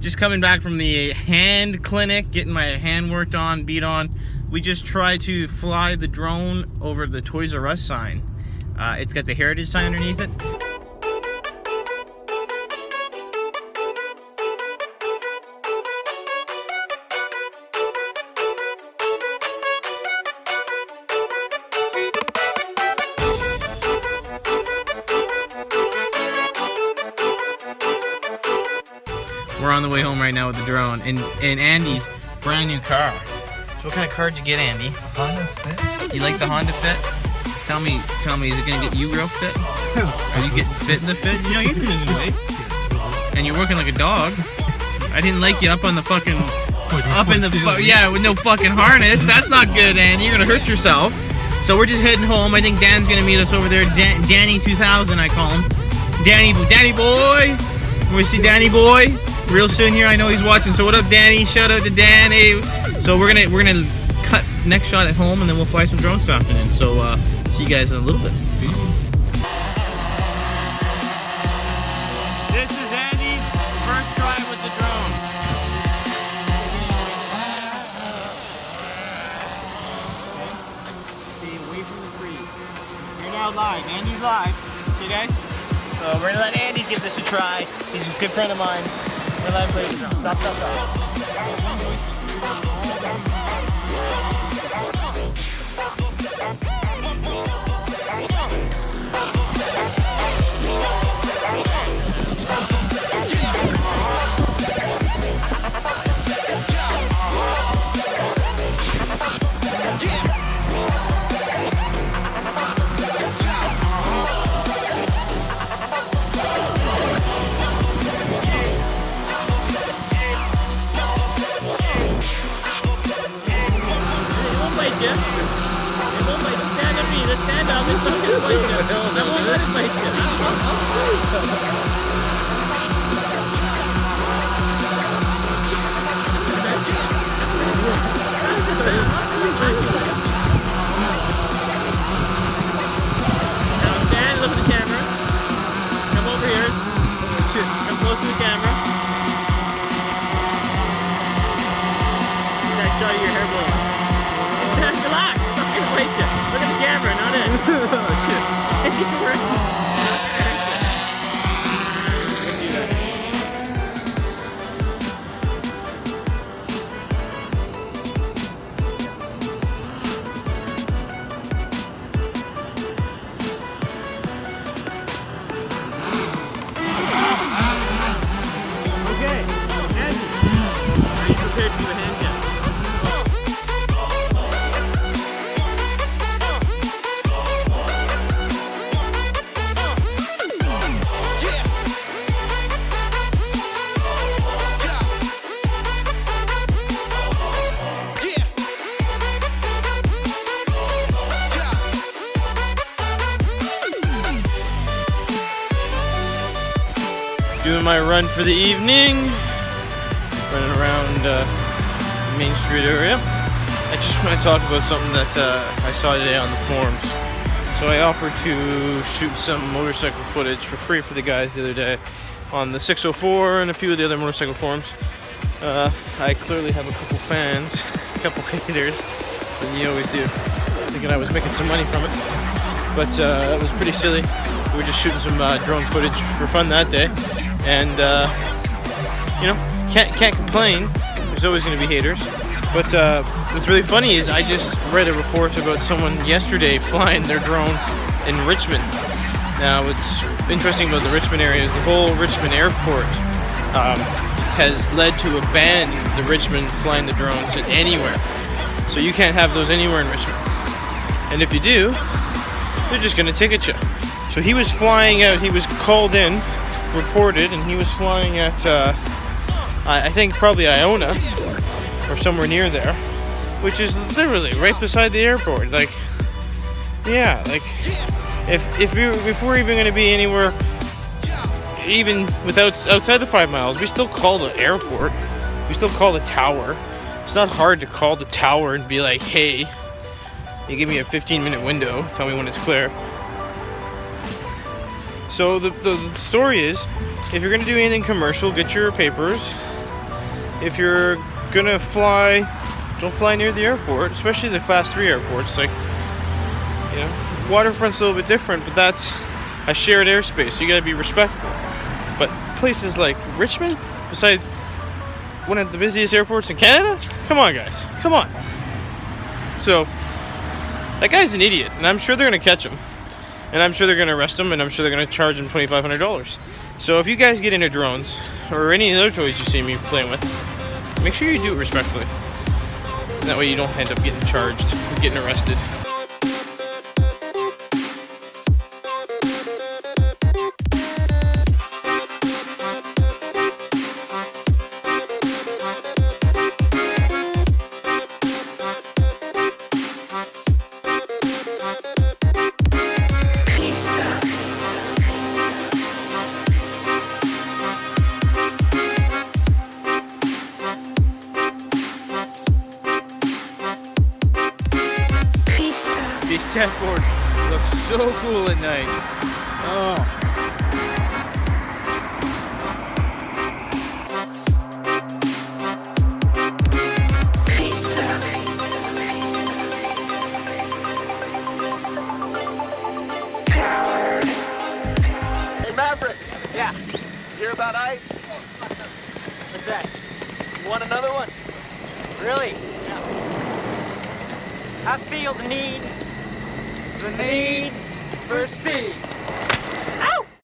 Just coming back from the hand clinic, getting my hand worked on, beat on. We just tried to fly the drone over the Toys R Us sign. It's got the heritage sign underneath it. We're on the way home right now with the drone in Andy's brand new car. So what kind of car did you get, Andy? Honda Fit. You like the Honda Fit? Tell me, is it gonna get you real fit? Are you getting fit in the Fit? You know, you're losing weight. And you're working like a dog. I didn't like you up on the fucking, yeah, with no fucking harness. That's not good, Andy. You're gonna hurt yourself. So we're just heading home. I think Dan's gonna meet us over there. Danny 2000, I call him. Danny boy. We see Danny boy real soon here. I know he's watching. So what up, Danny? Shout out to Dan. Hey. So we're gonna cut next shot at home, and then we'll fly some drones this afternoon. So see you guys in a little bit. Peace. This is Andy's first try with the drone. Stay away from the trees. You're now live. Andy's live. Okay, guys. So we're gonna let Andy give this a try. He's a good friend of mine. We're gonna let him play the drone. Stop. Stand up, it's not gonna bite you. I won't let it bite you. Now stand, look at the camera. Come over here. Come close to the camera. That shot of your hair blowing. Relax, it's not gonna bite you. Look at the camera, not it. Oh shit. Okay, Andy, are you prepared to do a hand jump? Doing my run for the evening, running around Main Street area. I just want to talk about something that I saw today on the forums. So I offered to shoot some motorcycle footage for free for the guys the other day on the 604 and a few of the other motorcycle forums. I clearly have a couple fans, a couple haters, and you always do, thinking I was making some money from it. But it was pretty silly. We were just shooting some drone footage for fun that day. And you know, can't complain. There's always going to be haters. But what's really funny is I just read a report about someone yesterday flying their drone in Richmond. Now, what's interesting about the Richmond area is the whole Richmond airport has led to a ban the Richmond flying the drones at anywhere. So you can't have those anywhere in Richmond. And if you do, they're just going to ticket you. So he was flying out. He was called in, reported, and he was flying at I think probably Iona or somewhere near there, which is literally right beside the airport. Like, yeah, like if we're even going to be anywhere, even outside the 5 miles, we still call the airport. We still call the tower. It's not hard to call the tower and be like, hey, you give me a 15-minute window, tell me when it's clear. So the story is, if you're going to do anything commercial, get your papers, if you're gonna fly, don't fly near the airport, especially the class 3 airports. Like, you know, waterfront's a little bit different, but that's a shared airspace, so you gotta be respectful. But places like Richmond, besides one of the busiest airports in Canada, come on guys, come on. So that guy's an idiot, and I'm sure they're gonna catch him, and I'm sure they're gonna arrest him, and I'm sure they're gonna charge him $2,500. So if you guys get into drones or any other toys you see me playing with, make sure you do it respectfully. That way you don't end up getting charged or getting arrested. These tent boards look so cool at night. Oh. Hey Mavericks! Yeah. Did you hear about ice? What's that? You want another one? Really? Yeah. I feel the need for speed.